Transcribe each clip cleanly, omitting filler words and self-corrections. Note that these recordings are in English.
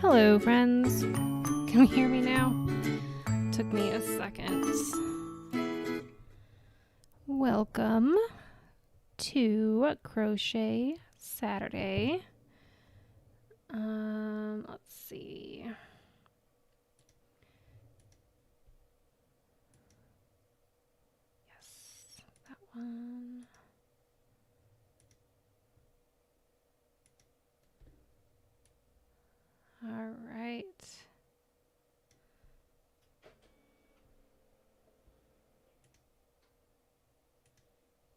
Hello, friends. Can you hear me now? Took me a second. Welcome to Crochet Saturday. Let's see. Yes, that one. All right.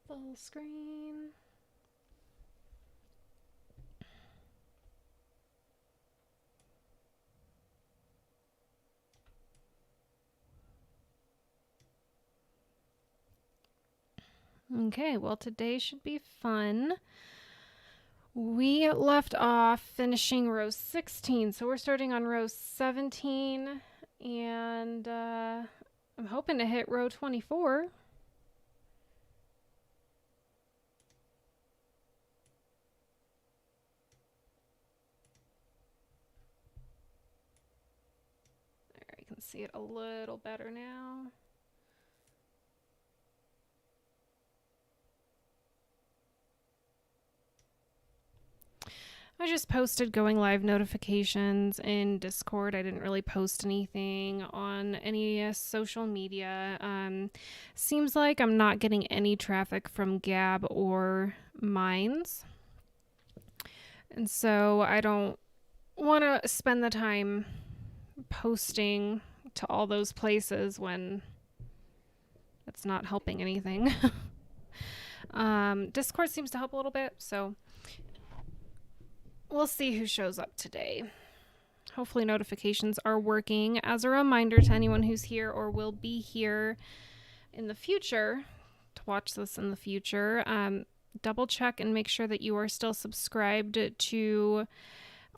Full screen. Okay, well, today should be fun. We left off finishing row 16, so we're starting on row 17, and I'm hoping to hit row 24. There, you can see it a little better now. I just posted going live notifications in Discord. I didn't really post anything on any social media. Seems like I'm not getting any traffic from Gab or Minds. And so I don't want to spend the time posting to all those places when it's not helping anything. Discord seems to help a little bit, so we'll see who shows up today. Hopefully notifications are working. As a reminder to anyone who's here or will be here in the future, to watch this in the future, double check and make sure that you are still subscribed to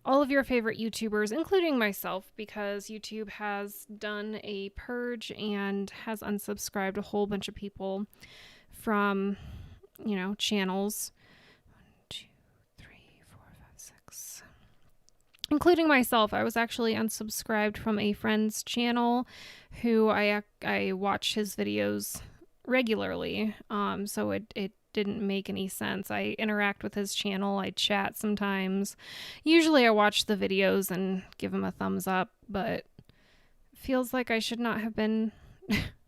all of your favorite YouTubers, including myself, because YouTube has done a purge and has unsubscribed a whole bunch of people from, channels. Including myself. I was actually unsubscribed from a friend's channel who I watch his videos regularly. So it didn't make any sense. I interact with his channel. I chat sometimes. Usually I watch the videos and give him a thumbs up, but it feels like I should not have been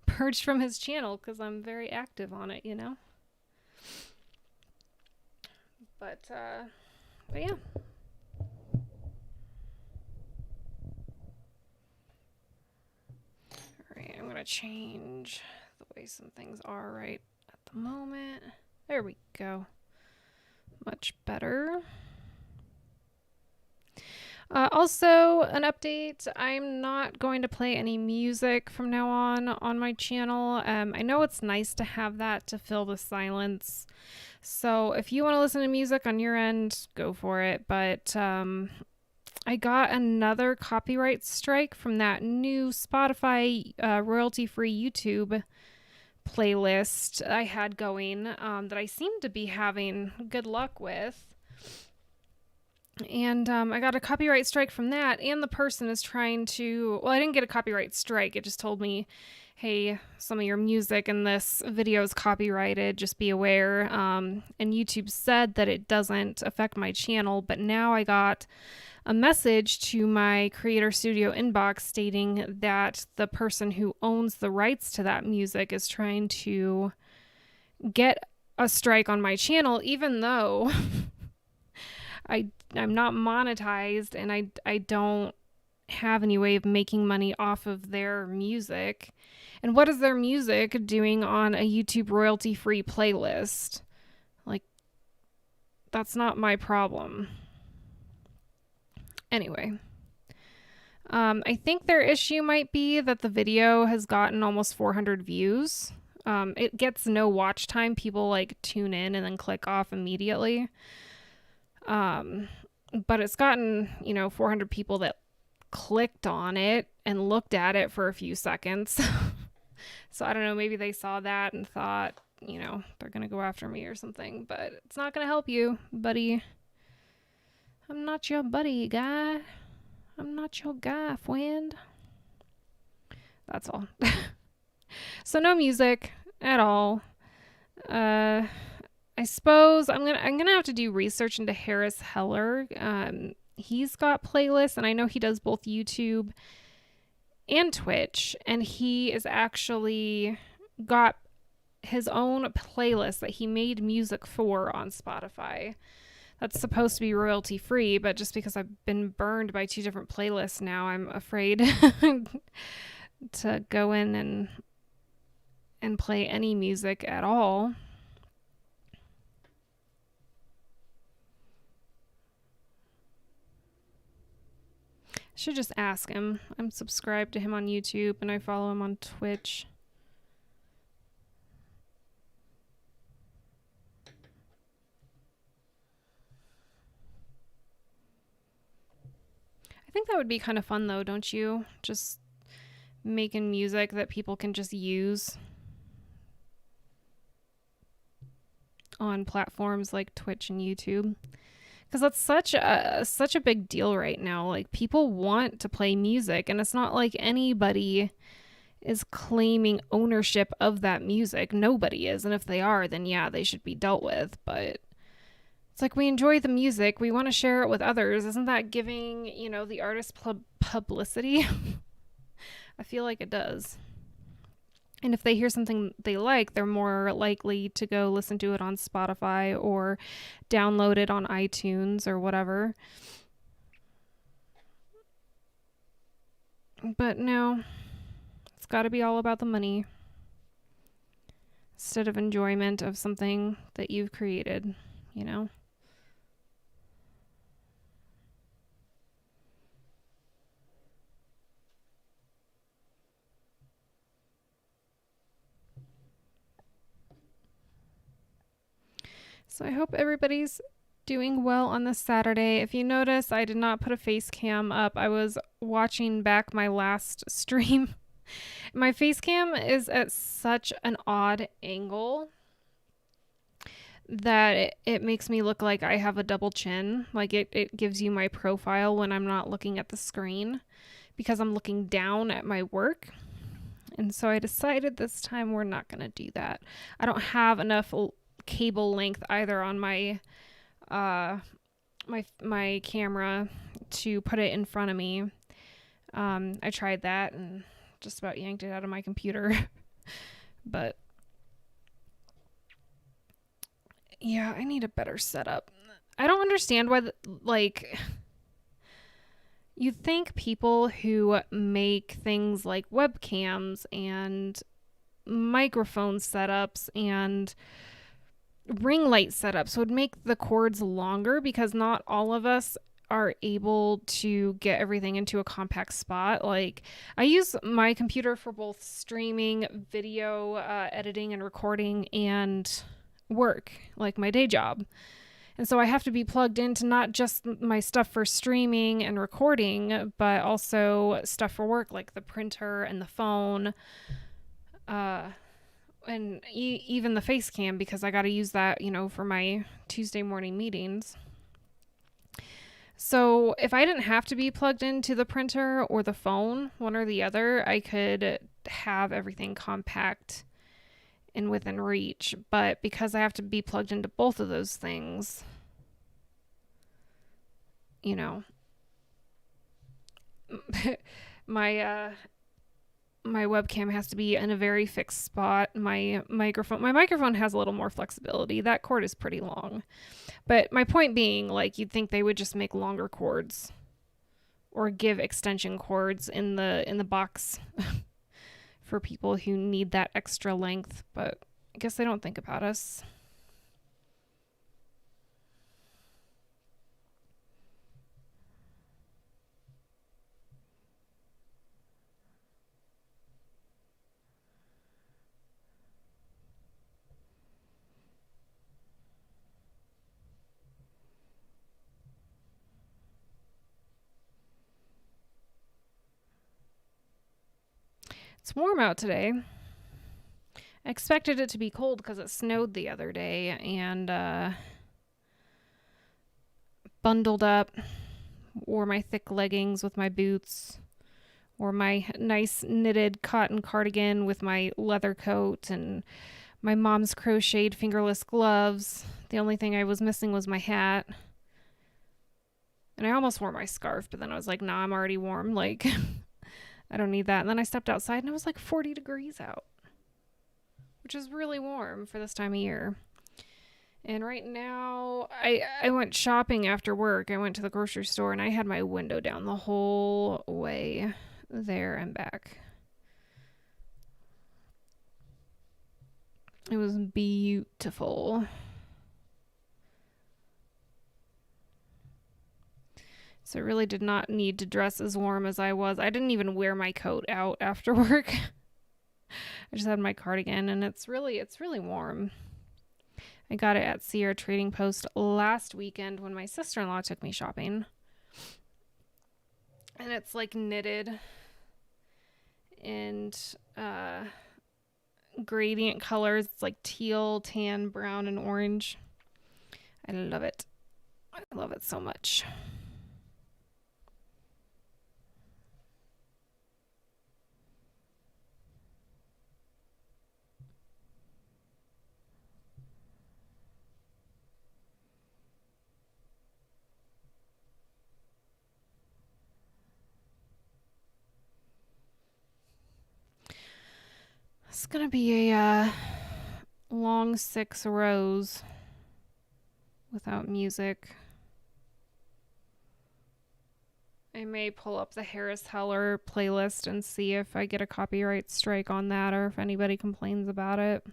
purged from his channel because I'm very active on it, But yeah. I'm going to change the way some things are right at the moment. There we go. Much better. Also, an update. I'm not going to play any music from now on my channel. I know it's nice to have that to fill the silence. So if you want to listen to music on your end, go for it. But I got another copyright strike from that new Spotify royalty-free YouTube playlist I had going that I seem to be having good luck with. And I got a copyright strike from that, and the person is trying to... Well, I didn't get a copyright strike. It just told me, hey, some of your music in this video is copyrighted. Just be aware. And YouTube said that it doesn't affect my channel, but now I got a message to my Creator Studio inbox stating that the person who owns the rights to that music is trying to get a strike on my channel, even though I'm not monetized and I don't have any way of making money off of their music. And what is their music doing on a YouTube royalty-free playlist? Like, that's not my problem. Anyway, I think their issue might be that the video has gotten almost 400 views. It gets no watch time. People tune in and then click off immediately. But it's gotten, 400 people that clicked on it and looked at it for a few seconds. So I don't know, maybe they saw that and thought, they're going to go after me or something, but it's not going to help you, buddy. I'm not your buddy, guy. I'm not your guy, friend. That's all. So no music at all. I suppose I'm gonna have to do research into Harris Heller. He's got playlists, and I know he does both YouTube and Twitch, and he is actually got his own playlist that he made music for on Spotify. That's supposed to be royalty free, but just because I've been burned by 2 different playlists now, I'm afraid to go in and play any music at all. Should just ask him. I'm subscribed to him on YouTube and I follow him on Twitch. I think that would be kind of fun though, don't you? Just making music that people can just use on platforms like Twitch and YouTube. Because that's such a big deal right now. Like, people want to play music, and it's not like anybody is claiming ownership of that music. Nobody is, and if they are, then yeah, they should be dealt with. But it's like, we enjoy the music, we want to share it with others. Isn't that giving, the artist publicity? I feel like it does. And if they hear something they like, they're more likely to go listen to it on Spotify or download it on iTunes or whatever. But no, it's got to be all about the money instead of enjoyment of something that you've created, So I hope everybody's doing well on this Saturday. If you notice, I did not put a face cam up. I was watching back my last stream. My face cam is at such an odd angle that it makes me look like I have a double chin. Like, it gives you my profile when I'm not looking at the screen because I'm looking down at my work. And so I decided this time we're not going to do that. I don't have enough cable length either on my my camera to put it in front of me. I tried that and just about yanked it out of my computer. But yeah, I need a better setup. I don't understand why you'd think people who make things like webcams and microphone setups and ring light setups would make the cords longer, because not all of us are able to get everything into a compact spot. Like, I use my computer for both streaming, video editing and recording, and work, like my day job. And so I have to be plugged into not just my stuff for streaming and recording, but also stuff for work, like the printer and the phone, and even the face cam, because I got to use that, for my Tuesday morning meetings. So if I didn't have to be plugged into the printer or the phone, one or the other, I could have everything compact and within reach. But because I have to be plugged into both of those things, my webcam has to be in a very fixed spot. My microphone has a little more flexibility. That cord is pretty long. But my point being, like, you'd think they would just make longer cords or give extension cords in the box for people who need that extra length, but I guess they don't think about us. It's warm out today. I expected it to be cold because it snowed the other day, and bundled up, wore my thick leggings with my boots, wore my nice knitted cotton cardigan with my leather coat, and my mom's crocheted fingerless gloves. The only thing I was missing was my hat. And I almost wore my scarf, but then I was like, nah, I'm already warm. Like, I don't need that. And then I stepped outside and it was like 40 degrees out, which is really warm for this time of year. And right now, I went shopping after work. I went to the grocery store and I had my window down the whole way there and back. It was beautiful. So I really did not need to dress as warm as I was. I didn't even wear my coat out after work. I just had my cardigan and it's really warm. I got it at Feare Trading Post last weekend when my sister-in-law took me shopping. And it's like knitted and gradient colors. It's like teal, tan, brown, and orange. I love it. I love it so much. It's gonna be a long 6 rows without music. I may pull up the Harris Heller playlist and see if I get a copyright strike on that or if anybody complains about it.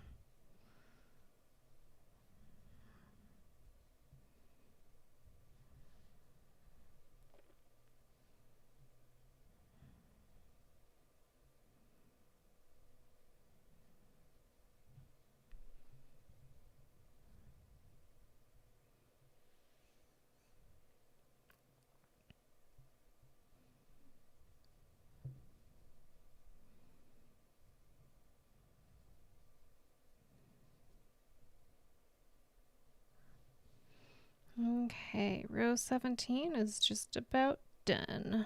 Okay, row 17 is just about done.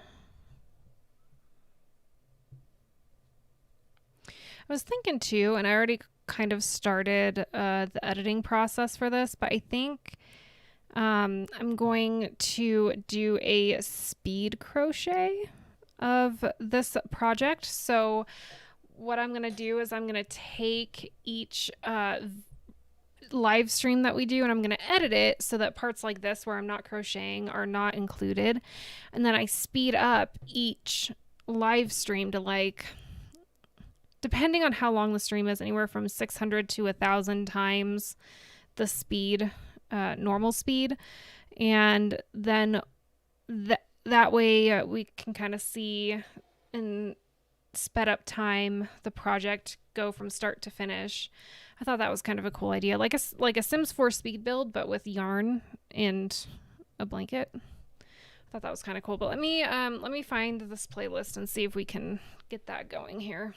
I was thinking too, and I already kind of started the editing process for this, but I think I'm going to do a speed crochet of this project. So what I'm going to do is I'm going to take each live stream that we do and I'm going to edit it so that parts like this where I'm not crocheting are not included. And then I speed up each live stream to, like, depending on how long the stream is, anywhere from 600 to 1,000 times the speed, normal speed. And then that way we can kind of see in sped up time the project go from start to finish. I thought that was kind of a cool idea, like a Sims 4 speed build, but with yarn and a blanket. I thought that was kind of cool. But let me find this playlist and see if we can get that going here.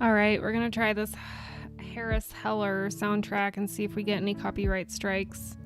All right, we're going to try this Harris Heller soundtrack and see if we get any copyright strikes.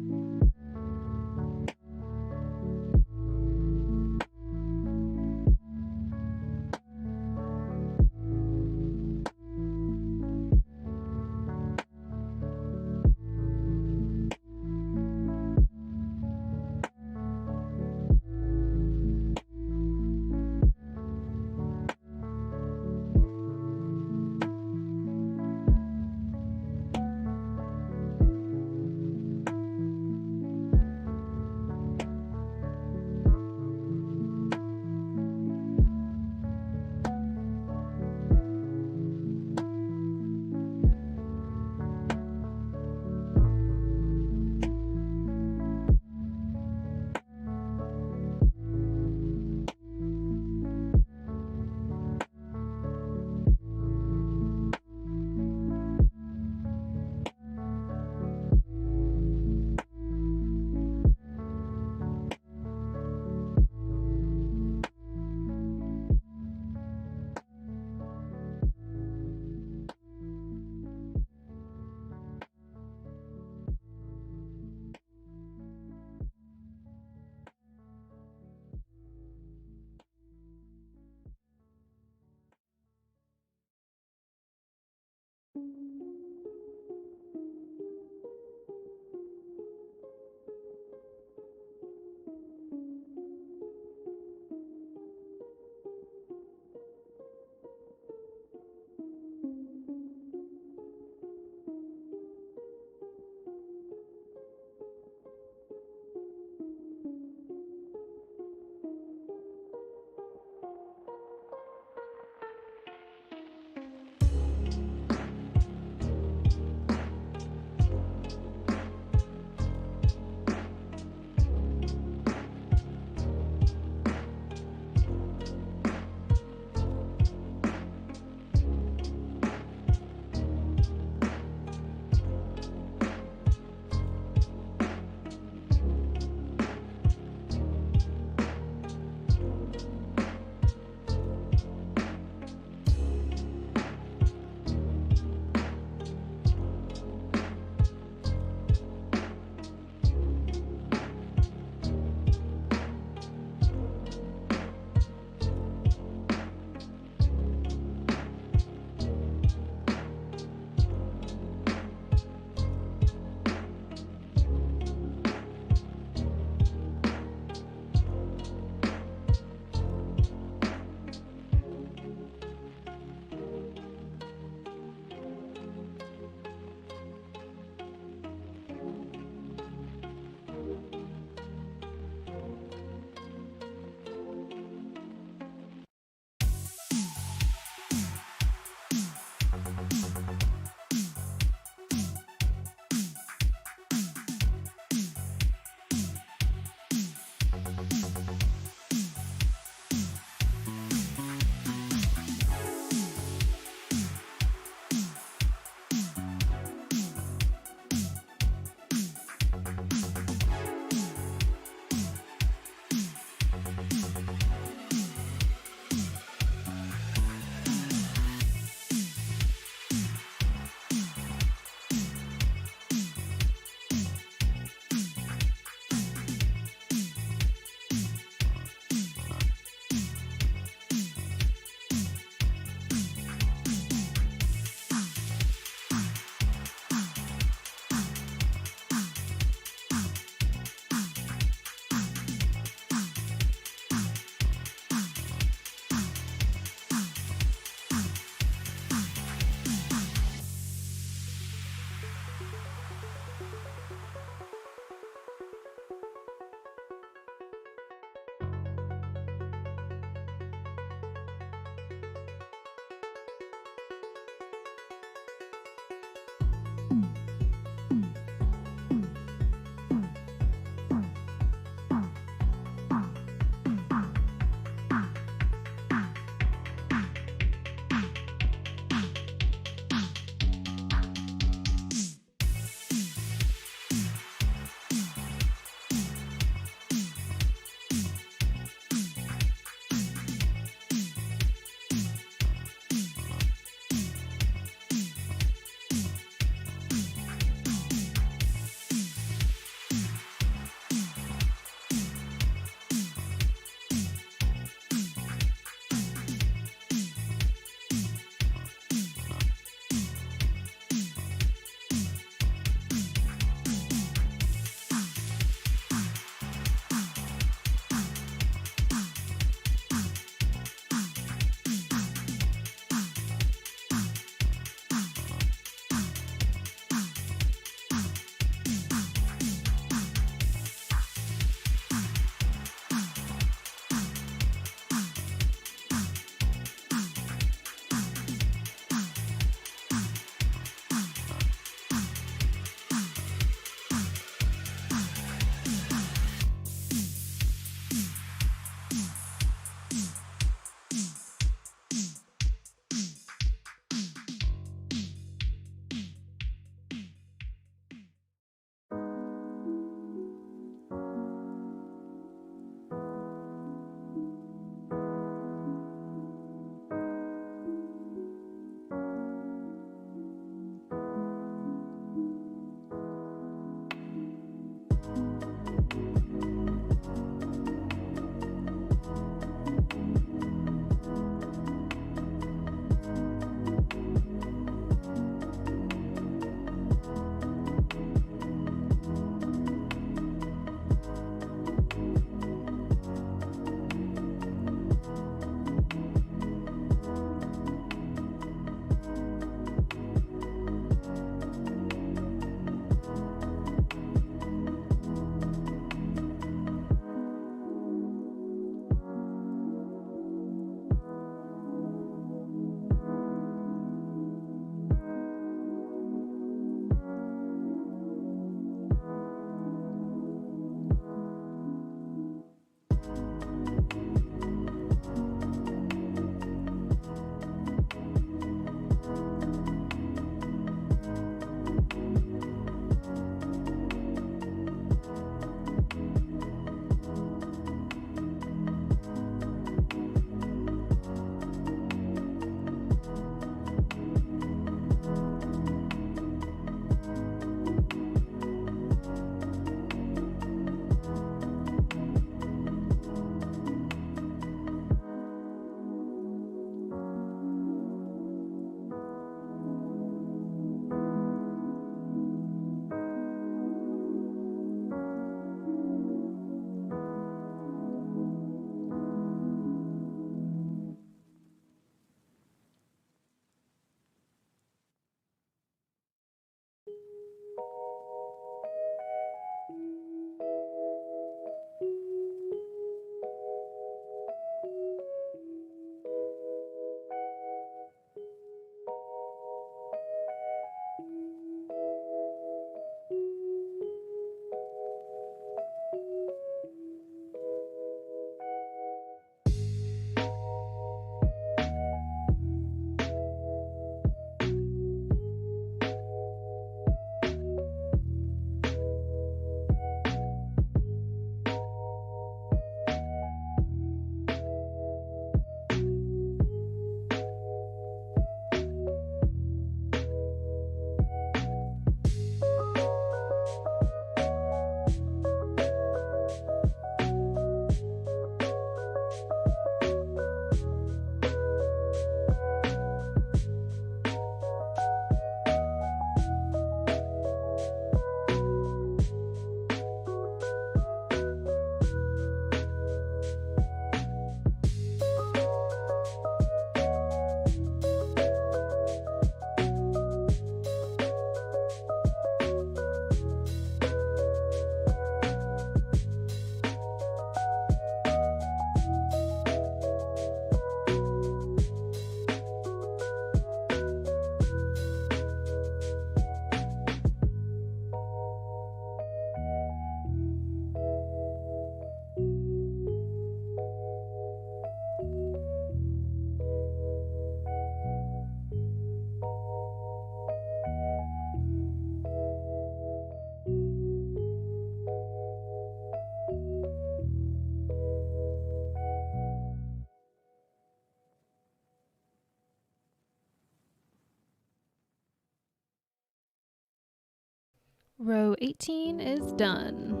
Row 18 is done.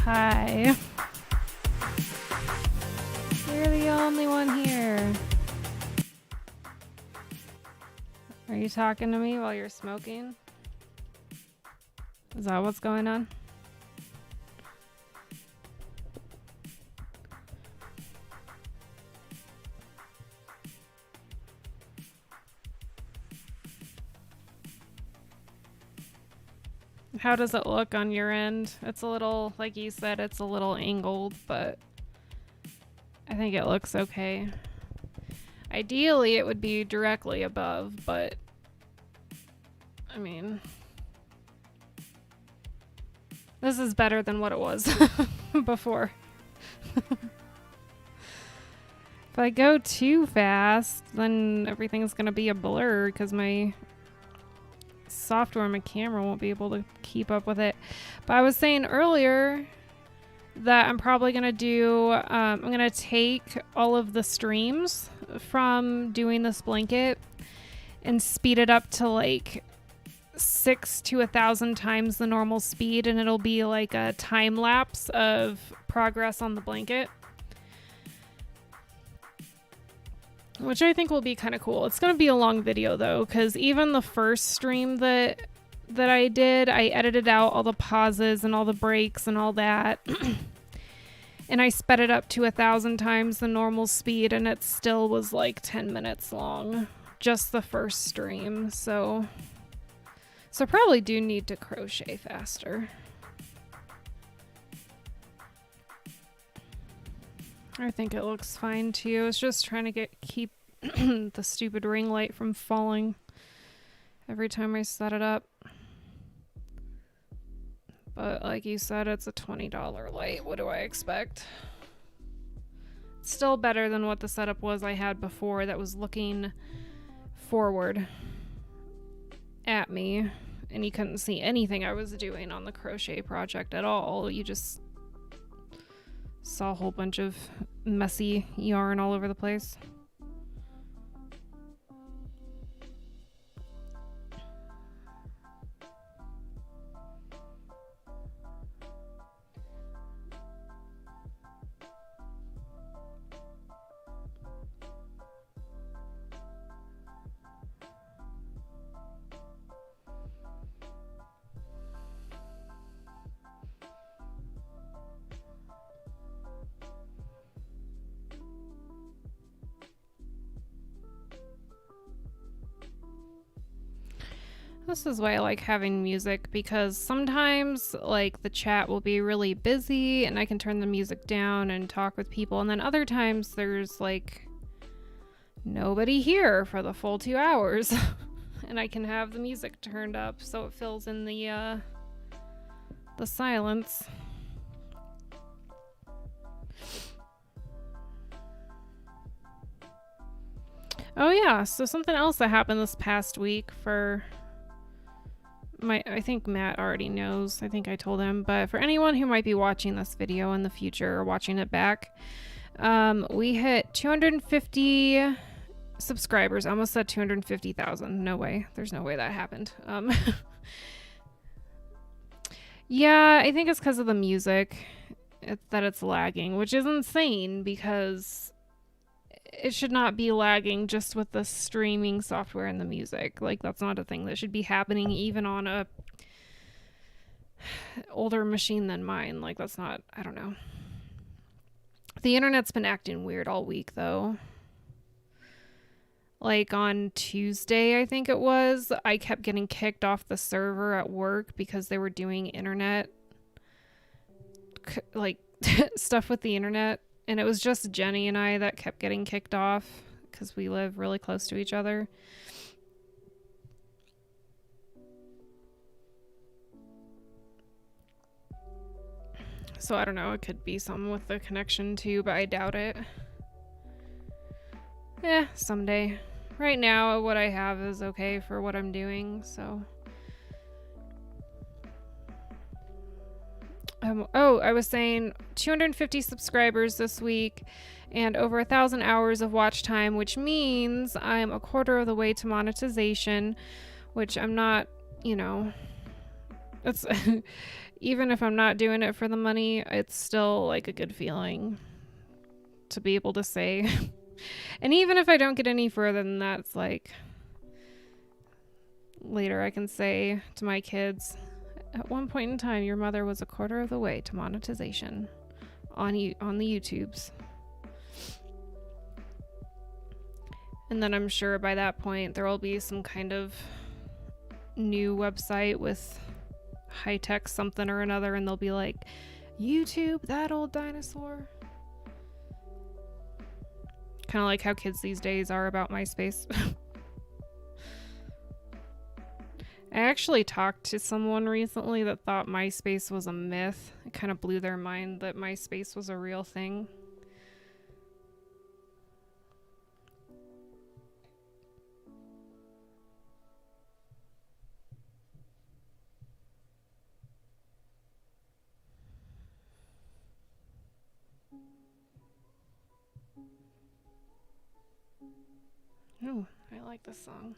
Hi. You're the only one here. Are you talking to me while you're smoking? Is that what's going on? How does it look on your end? It's a little, like you said, it's a little angled, but I think it looks okay. Ideally, it would be directly above, but I mean, this is better than what it was before. If I go too fast, then everything's gonna be a blur because my software on my camera won't be able to keep up with it. But I was saying earlier that I'm probably gonna do I'm gonna take all of the streams from doing this blanket and speed it up to like 6 to 1,000 times the normal speed, and it'll be like a time lapse of progress on the blanket, which I think will be kind of cool. It's gonna be a long video though, because even the first stream that I did, I edited out all the pauses and all the breaks and all that. And I sped it up to 1,000 times the normal speed, and it still was like 10 minutes long, just the first stream. So probably do need to crochet faster. I think it looks fine too. I was just trying to keep the stupid ring light from falling every time I set it up. But like you said, it's a $20 light. What do I expect? It's still better than what the setup was I had before that was looking forward at me and you couldn't see anything I was doing on the crochet project at all. You just saw a whole bunch of messy yarn all over the place. This is why I like having music, because sometimes like the chat will be really busy and I can turn the music down and talk with people, and then other times there's like nobody here for the full 2 hours and I can have the music turned up so it fills in the silence. Oh yeah, so something else that happened this past week for I think Matt already knows. I think I told him, but for anyone who might be watching this video in the future or watching it back, we hit 250 subscribers. I almost said 250,000. No way. There's no way that happened. Yeah, I think it's because of the music that it's lagging, which is insane because it should not be lagging just with the streaming software and the music. Like, that's not a thing that should be happening even on a older machine than mine. Like, that's not, I don't know. The internet's been acting weird all week though. Like on Tuesday, I think it was, I kept getting kicked off the server at work because they were doing internet like stuff with the internet. And it was just Jenny and I that kept getting kicked off because we live really close to each other. So I don't know, it could be something with the connection too, but I doubt it. Yeah, someday. Right now, what I have is okay for what I'm doing, so. Oh, I was saying 250 subscribers this week and over 1,000 hours of watch time, which means I'm a quarter of the way to monetization, which I'm not, you know, it's even if I'm not doing it for the money, it's still like a good feeling to be able to say. And even if I don't get any further than that, it's like later I can say to my kids, at one point in time, your mother was a quarter of the way to monetization on the YouTubes. And then I'm sure by that point there will be some kind of new website with high-tech something or another, and they'll be like, YouTube, that old dinosaur. Kind of like how kids these days are about MySpace. I actually talked to someone recently that thought MySpace was a myth. It kind of blew their mind that MySpace was a real thing. Oh, I like this song.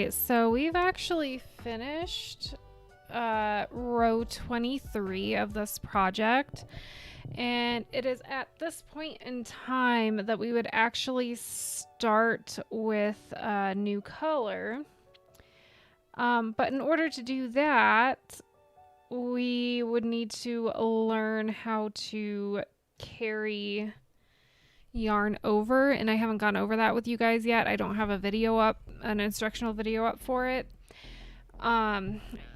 right, so we've actually finished row 23 of this project, and it is at this point in time that we would actually start with a new color. But in order to do that, we would need to learn how to carry yarn over, and I haven't gone over that with you guys yet. I don't have a video up, an instructional video up for it.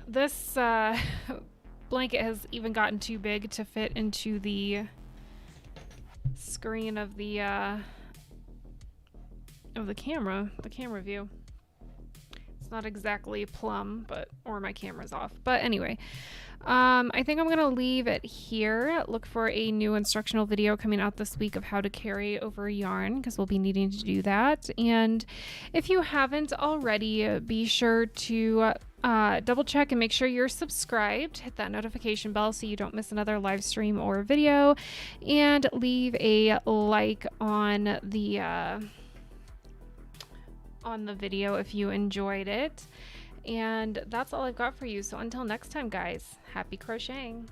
This blanket has even gotten too big to fit into the screen of the camera view. It's not exactly plumb, or my camera's off. But anyway, I think I'm going to leave it here. Look for a new instructional video coming out this week of how to carry over yarn, because we'll be needing to do that. And if you haven't already, be sure to double check and make sure you're subscribed. Hit that notification bell so you don't miss another live stream or video. And leave a like on the video if you enjoyed it. And that's all I've got for you. So until next time, guys, happy crocheting.